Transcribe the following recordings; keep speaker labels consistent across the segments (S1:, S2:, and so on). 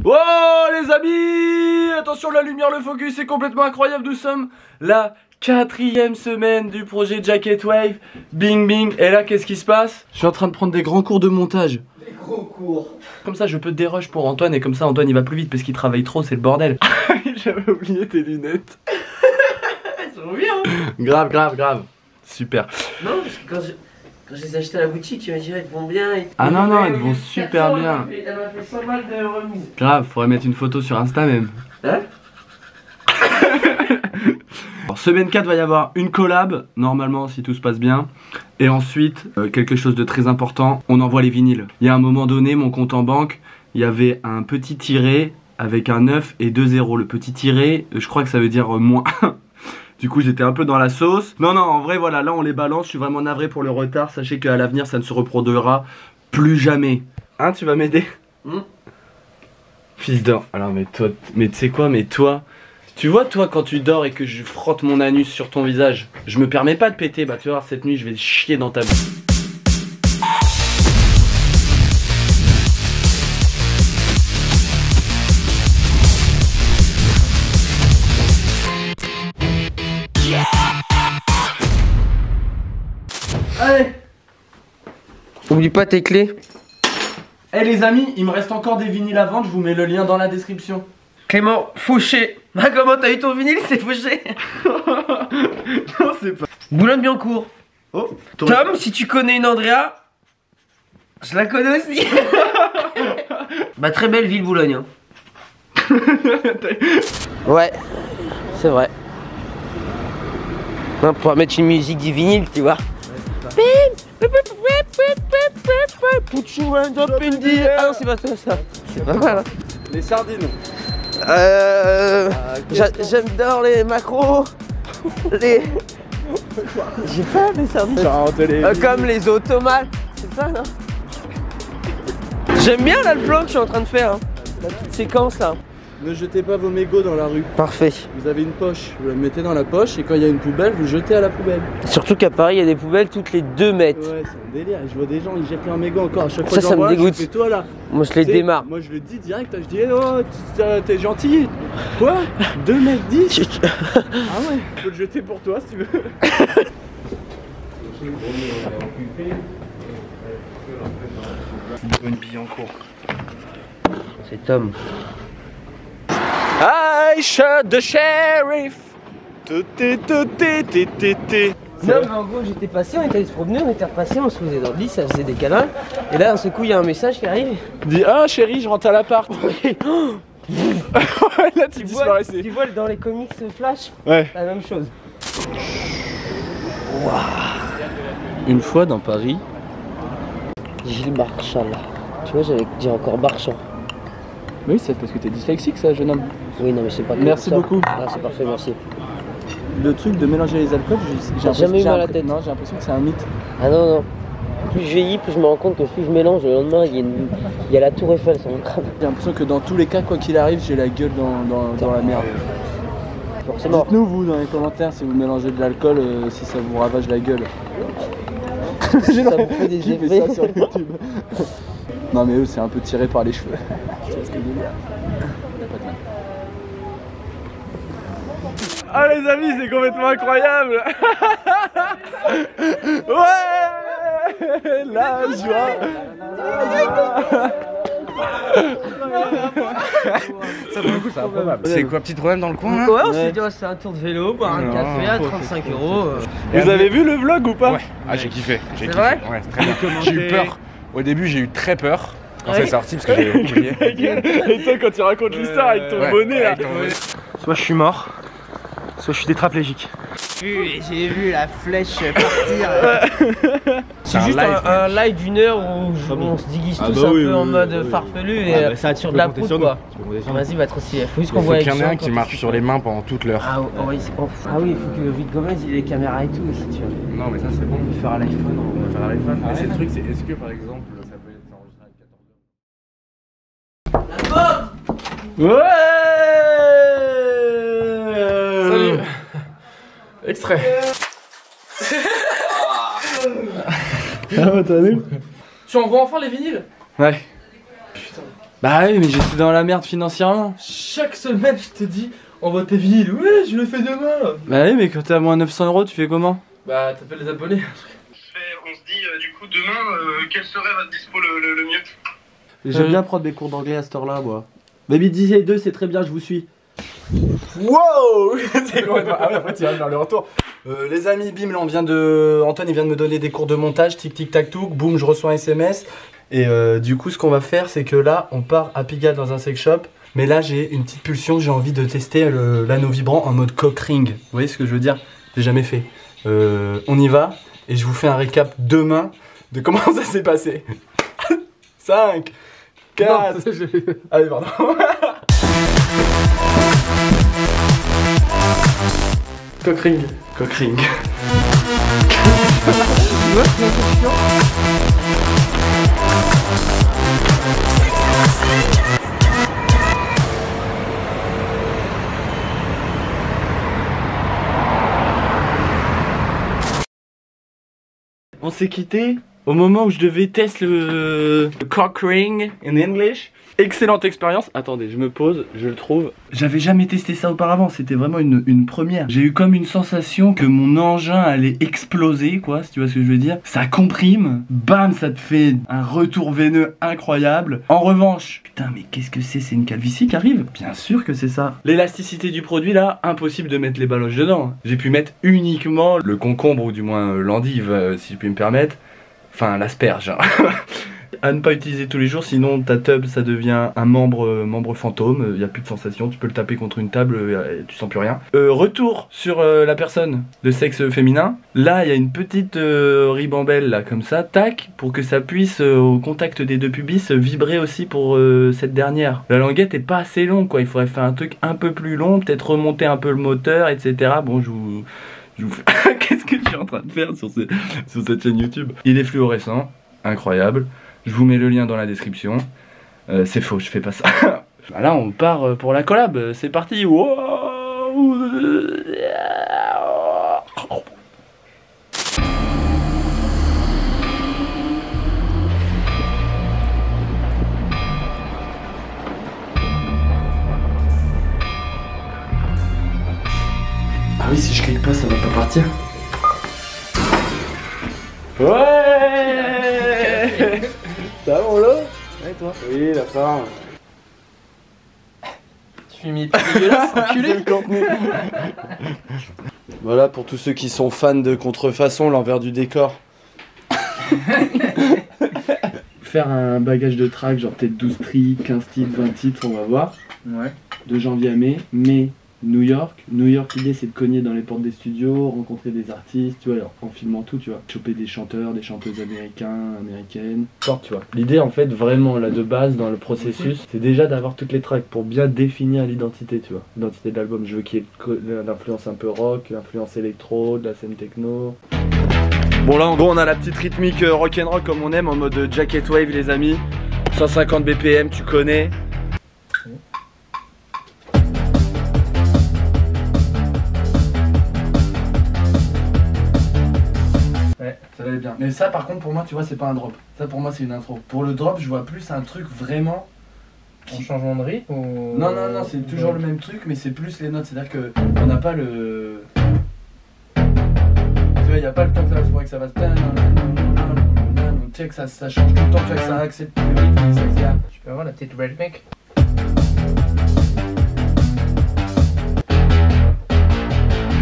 S1: Oh les amis, attention la lumière, le focus est complètement incroyable. Nous sommes la 4e semaine du projet Jacket Wave. Bing bing. Et là qu'est-ce qui se passe? Je suis en train de prendre des grands cours de montage.
S2: Des gros cours.
S1: Comme ça je peux dérush pour Antoine. Et comme ça Antoine il va plus vite parce qu'il travaille trop, c'est le bordel. J'avais oublié tes lunettes.
S2: Elles sont bien.
S1: Grave. Super.
S2: Non, parce que quand je les ai achetées à la boutique, tu m'as dit elles vont bien.
S1: Ah non, elles vont super bien.
S2: Elle m'a fait 100 balles de remise.
S1: Grave, faudrait mettre une photo sur Insta même.
S2: Hein?
S1: Alors, semaine 4 va y avoir une collab, normalement si tout se passe bien. Et ensuite, quelque chose de très important, on envoie les vinyles. Il y a un moment donné, mon compte en banque, il y avait un petit tiret avec un 9 et 2 0. Le petit tiret, je crois que ça veut dire moins. Du coup j'étais un peu dans la sauce. Non en vrai voilà, là on les balance. Je suis vraiment navré pour le retard. Sachez qu'à l'avenir ça ne se reproduira plus jamais. Hein, tu vas m'aider? Fils d'or. Alors mais toi, mais tu sais quoi, mais toi, tu vois toi quand tu dors et que je frotte mon anus sur ton visage, je me permets pas de péter. Bah tu vas voir, cette nuit je vais chier dans ta bouche. Allez.
S2: Oublie pas tes clés.
S1: Eh les amis, il me reste encore des vinyles à vendre, je vous mets le lien dans la description.
S2: Clément Fauché. Ah, comment t'as eu ton vinyle? C'est Fauché.
S1: Non c'est pas.
S2: Boulogne-Billancourt.
S1: Oh,
S2: Tom, si tu connais une Andrea, je la connais aussi. Bah très belle ville Boulogne hein. Ouais, c'est vrai. On pourra mettre une musique du vinyle, tu vois. Put your hands up in the air. Ah non, c'est pas ça. C'est pas mal hein.
S1: Les sardines.
S2: J'adore les macros. Les... J'ai pas les sardines. Comme les automates. C'est ça non? J'aime bien là le plan que je suis en train de faire hein. La petite séquence là.
S1: Ne jetez pas vos mégots dans la rue.
S2: Parfait.
S1: Vous avez une poche, vous la mettez dans la poche et quand il y a une poubelle, vous jetez à la poubelle.
S2: Surtout qu'à Paris, il y a des poubelles toutes les 2 mètres.
S1: Ouais, c'est un délire. Je vois des gens, ils jettent un mégot encore à chaque fois.
S2: Ça me dégoûte.
S1: Et toi là.
S2: Moi, je les démarre.
S1: Moi, je le dis direct. Je dis, oh, t'es gentil. Quoi? 2 mètres 10. Ah ouais. Je peux le jeter pour toi si tu veux. Une bille en cours.
S2: C'est Tom.
S1: I shot the sheriff. Non
S2: mais en gros j'étais passé, on était allé se promener, on était repassé, on se faisait dans le lit, ça faisait des câlins. Et là d'un seul coup il y a un message qui arrive.
S1: Dis ah chérie je rentre à l'appart. Là tu disparaissais.
S2: Tu vois dans les comics Flash,
S1: ouais.
S2: La même chose.
S1: Wow. Une fois dans Paris.
S2: Gilles Marchal. Tu vois j'allais dire encore Marchand.
S1: Oui c'est parce que t'es dyslexique ça jeune homme.
S2: Oui non mais c'est pas comme
S1: merci
S2: ça.
S1: Beaucoup.
S2: Ah c'est parfait merci.
S1: Le truc de mélanger les alcools,
S2: j'ai jamais eu mal à la tête.
S1: Non j'ai l'impression que c'est un mythe.
S2: Ah non. Plus je vieillis, plus je me rends compte que plus je mélange, le lendemain il y a la tour Eiffel sur mon crâne.
S1: J'ai l'impression que dans tous les cas, quoi qu'il arrive, j'ai la gueule dans la merde.
S2: Forcément.
S1: Dites-nous vous dans les commentaires si vous mélangez de l'alcool, si ça vous ravage la gueule.
S2: Ça vous fait des effets.
S1: Ça sur YouTube. Non mais eux c'est un peu tiré par les cheveux. Tu vois ce que je veux dire? Pas de mal. Ah les amis c'est complètement incroyable. Ouais. La joie.
S3: Ça pour le coup c'est improbable. C'est quoi, petit problème dans le coin là?
S2: Ouais on s'est dit c'est un tour de vélo, boire un café à 35 €.
S1: Vous avez vu le vlog ou pas?
S3: Ouais, ah j'ai kiffé.
S2: C'est vrai?
S3: Ouais, c'est très bien. J'ai eu peur. Au début j'ai eu très peur quand c'est sorti parce que j'ai oublié.
S1: Et toi quand tu racontes l'histoire avec ton bonnet là.
S4: Soit je suis mort, soit je suis tétraplégique.
S2: J'ai vu la flèche partir. C'est juste un live d'une heure où on se déguise tous un peu en mode farfelu et ça attire de la poudre quoi. Vas-y va trop stylé. Faut juste qu'on voit.
S3: Il y en a un qui marche sur les mains pendant toute l'heure.
S2: Ah oui, il faut que Vite Gomez il ait les caméras et tout aussi tu vois.
S3: Non mais ça c'est bon.
S2: On peut faire à l'iPhone.
S3: On va faire à l'iPhone. Mais c'est le truc, c'est est-ce que par exemple ça peut être enregistré à 14h?
S1: Ouais.
S3: Salut. Extrait.
S1: Ah, t'as vu?
S4: Tu envoies enfin les vinyles?
S1: Ouais.
S4: Putain.
S1: Bah oui, mais j'étais dans la merde financièrement.
S5: Chaque semaine, je te dis, envoie tes vinyles. Ouais, je le fais demain.
S1: Bah oui, mais quand t'es à moins 900 €, tu fais comment?
S5: Bah, t'appelles les abonnés.
S6: On se dit, du coup, demain, quel serait votre dispo le mieux?
S1: J'aime bien prendre des cours d'anglais à cette heure-là, moi. Baby 2, c'est très bien, je vous suis.
S3: Wow. Ah ouais, après tu vas vers le retour.
S1: Les amis, bim, là Antoine il vient de me donner des cours de montage, tic tic tac touc, boum, je reçois un SMS. Et du coup, ce qu'on va faire, c'est que là, on part à Pigalle dans un sex shop. Mais là, j'ai une petite pulsion, j'ai envie de tester l'anneau vibrant en mode cock ring. Vous voyez ce que je veux dire? J'ai jamais fait. On y va, et je vous fais un récap demain de comment ça s'est passé. 5, 4... Allez, pardon. Cock ring. Cock ring. On s'est quitté au moment où je devais tester le cock ring in English. Excellente expérience. Attendez, je me pose, je le trouve. J'avais jamais testé ça auparavant, c'était vraiment une première. J'ai eu comme une sensation que mon engin allait exploser, quoi, si tu vois ce que je veux dire. Ça comprime, bam, ça te fait un retour veineux incroyable. En revanche, putain, mais qu'est-ce que c'est? C'est une calvitie qui arrive? Bien sûr que c'est ça. L'élasticité du produit, là, impossible de mettre les baloches dedans. J'ai pu mettre uniquement le concombre, ou du moins l'endive, si je puis me permettre. Enfin, l'asperge. À ne pas utiliser tous les jours, sinon ta tub ça devient un membre fantôme, il n'y a plus de sensation, tu peux le taper contre une table et tu sens plus rien. Retour sur la personne de sexe féminin, là il y a une petite ribambelle là comme ça, tac, pour que ça puisse au contact des deux pubis vibrer aussi pour cette dernière. La languette est pas assez longue quoi, il faudrait faire un truc un peu plus long, peut-être remonter un peu le moteur, etc. Bon je vous fais... Qu'est-ce que je suis en train de faire sur cette chaîne YouTube? Il est fluorescent, incroyable. Je vous mets le lien dans la description. C'est faux, je fais pas ça. Là, on part pour la collab. C'est parti. Wow. Ah oui, si je clique pas, ça va pas partir. Ouais. Ça va mon lot? Ouais toi? Oui la forme.
S2: Tu fais mes pieds dégueulasses, enculé.
S1: Voilà pour tous ceux qui sont fans de contrefaçon, l'envers du décor. Faire un bagage de track, genre peut-être 12 titres, 15 titres, 20 titres, on va voir.
S5: Ouais.
S1: De janvier à mai. Mai, New York. New York, l'idée c'est de cogner dans les portes des studios, rencontrer des artistes, tu vois, en filmant tout, tu vois. Choper des chanteurs, des chanteuses américaines. Tu vois. L'idée en fait vraiment là de base dans le processus, c'est déjà d'avoir toutes les tracks pour bien définir l'identité, tu vois. L'identité de l'album, je veux qu'il y ait l'influence un peu rock, l'influence électro, de la scène techno. Bon là en gros on a la petite rythmique rock'n'roll comme on aime en mode jacket wave les amis. 150 BPM, tu connais. Ça va être bien. Mais ça par contre pour moi tu vois c'est pas un drop. Ça pour moi c'est une intro. Pour le drop je vois plus un truc vraiment...
S2: En changement de rythme ou...
S1: Non c'est toujours le même truc mais c'est plus les notes. C'est-à-dire que on n'a pas le... Tu vois il n'y a pas le temps que ça va que ça va... Tu sais que ça change tout le temps, tu vois que ça accepte le rythme, ça accélère.
S2: Je peux avoir la petite rythmique?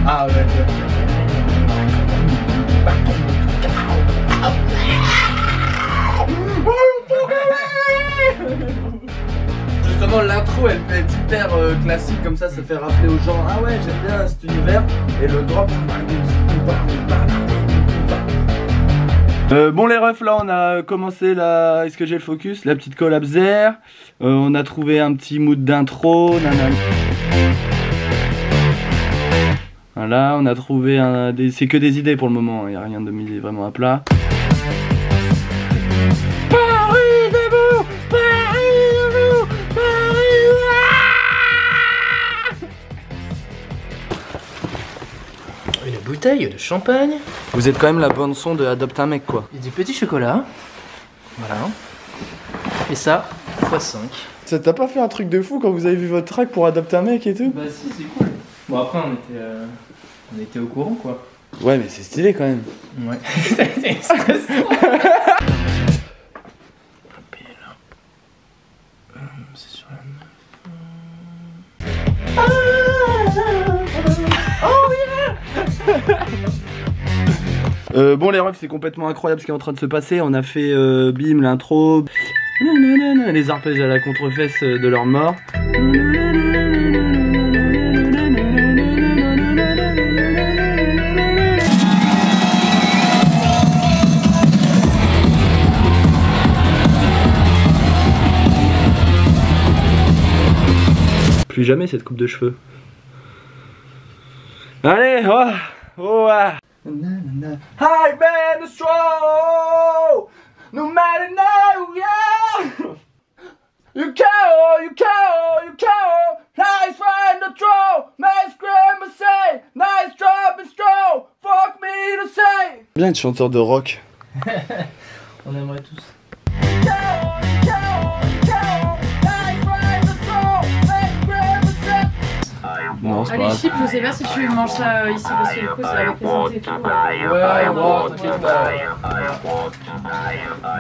S1: Ah ouais. Justement l'intro elle peut être hyper classique comme ça fait rappeler aux gens ah ouais j'aime bien cet univers et le drop. Bon les refs là on a commencé la... Est-ce que j'ai le focus? La petite collab Zer. On a trouvé un petit mood d'intro. Voilà, on a trouvé c'est que des idées pour le moment, il n'y a rien de mis vraiment à plat. Paris debout, Paris debout, Paris.
S2: Une bouteille de champagne.
S1: Vous êtes quand même la bande son de Adopte un mec quoi.
S2: Et du petit chocolat. Voilà. Et ça, x5.
S5: Ça t'a pas fait un truc de fou quand vous avez vu votre track pour adopter un mec et tout?
S2: Bah si, c'est cool. Bon après on était au courant quoi.
S5: Ouais mais c'est stylé quand même.
S2: Ouais. C'est stressant. C'est sur la
S1: 9. Bon les refs, c'est complètement incroyable ce qui est en train de se passer. On a fait bim l'intro, les arpèges à la contrefesse de leur mort. Plus jamais cette coupe de cheveux. Allez, oh, oh, ah. I've been strong, no matter now, yeah. You can't, nice find the throw, nice scream and say, nice drop and stroll, fuck me to say. Bien être chanteur de rock.
S2: On aimerait tous.
S1: Non, c'est
S7: allez, chip, je sais pas si tu manges ça ici parce que du coup ça va représenter tout.
S2: Ouais, bon, t'inquiète pas.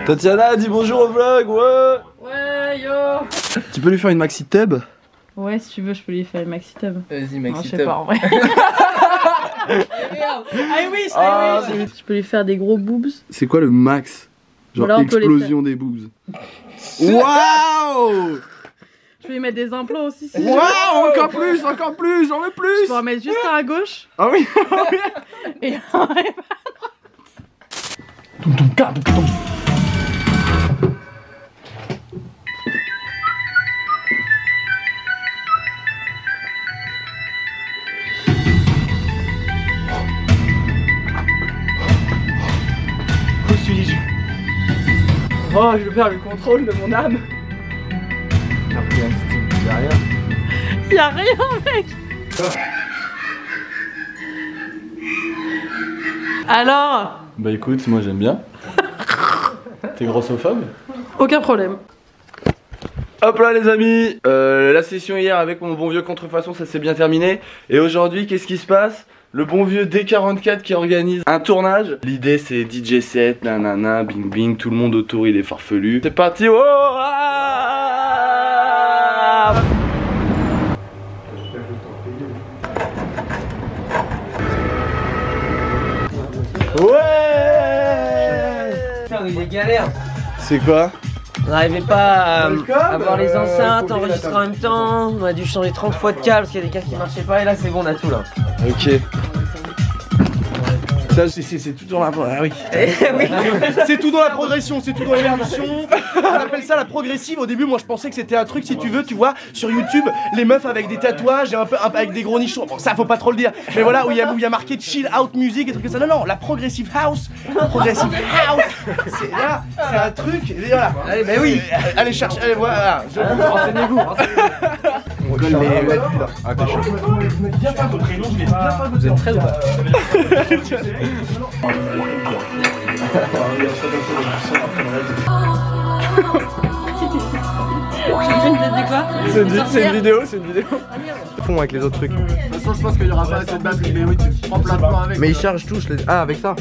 S1: Tatiana, dis bonjour au vlog, ouais.
S7: Ouais, yo.
S1: Tu peux lui faire une maxi tub?
S7: Ouais, si tu veux, je peux lui faire une maxi tub.
S2: Vas-y,
S7: Non,
S2: maxi
S7: je sais pas en vrai. I wish, I wish. Je peux lui faire des gros boobs.
S1: C'est quoi le max? Genre
S7: Voilà, on peut les
S1: explosion des boobs. Waouh!
S7: Je peux lui mettre des implants aussi si
S1: Waouh, encore plus, j'en veux plus.
S7: Je peux en mettre juste un à gauche.
S1: Ah oui.
S7: Et un à
S5: Où suis-je? Oh, je perds le contrôle de mon âme.
S7: Y'a rien, mec. Alors?
S1: Bah écoute, moi j'aime bien. T'es grossophobe?
S7: Aucun problème.
S1: Hop là les amis, la session hier avec mon bon vieux Contrefaçon, ça s'est bien terminé. Et aujourd'hui, qu'est-ce qui se passe? Le bon vieux D44 qui organise un tournage. L'idée c'est DJ set, nanana, bing bing, tout le monde autour il est farfelu. C'est parti, oh ah. Ouais.
S2: Putain, on a eu des galères.
S1: C'est quoi?
S2: On n'arrivait pas à avoir les enceintes, enregistrer en même temps. On a dû changer 30 fois de câble parce qu'il y a des câbles qui marchaient pas. Et là, c'est bon, on a tout là.
S1: Ok. Ça, c'est tout dans la... Ah oui.
S2: Oui.
S4: C'est tout dans la progression, c'est tout dans l'évolution. On appelle ça la progressive. Au début, moi je pensais que c'était un truc, si tu veux, tu vois, sur YouTube, les meufs avec des tatouages et un peu avec des gros nichons. Bon, ça faut pas trop le dire. Mais voilà, où il y a marqué chill out music et trucs comme ça. Non, non, la progressive house. Progressive house. C'est là, c'est un truc. Et voilà.
S2: Allez, bah oui.
S4: Allez chercher, allez voilà. Renseignez-vous. On rigole, mais
S3: Ah, t'es chaud.
S2: Vous êtes prêts ou pas?
S1: C'est une vidéo, c'est une vidéo.
S4: Fond avec les autres trucs.
S5: De toute façon, je pense qu'il y aura pas assez de batterie, mais oui, tu prends plein de temps avec.
S4: Mais ils chargent tous les... Ah, avec ça.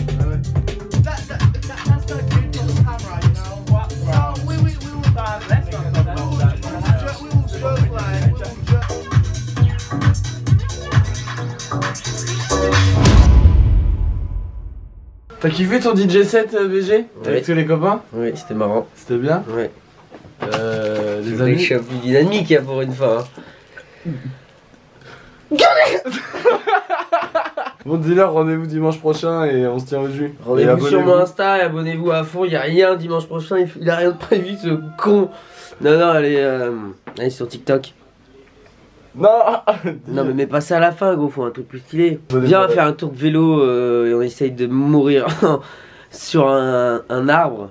S1: T'as kiffé ton DJ set BG? Avec tous les copains?
S2: Oui, c'était marrant.
S1: C'était bien?
S2: Ouais.
S1: Les amis.
S2: Je suis un peu dynamique hein, pour une fois. Hein.
S1: Bon dis-leur, rendez-vous dimanche prochain et on se tient au jus.
S2: Rendez-vous sur mon Insta et abonnez-vous à fond, y a rien dimanche prochain, il a rien de prévu ce con. Non non, allez sur TikTok.
S1: Non.
S2: Non mais mets pas ça à la fin gros, faut un truc plus stylé. Viens on va faire un tour de vélo et on essaye de mourir sur un arbre.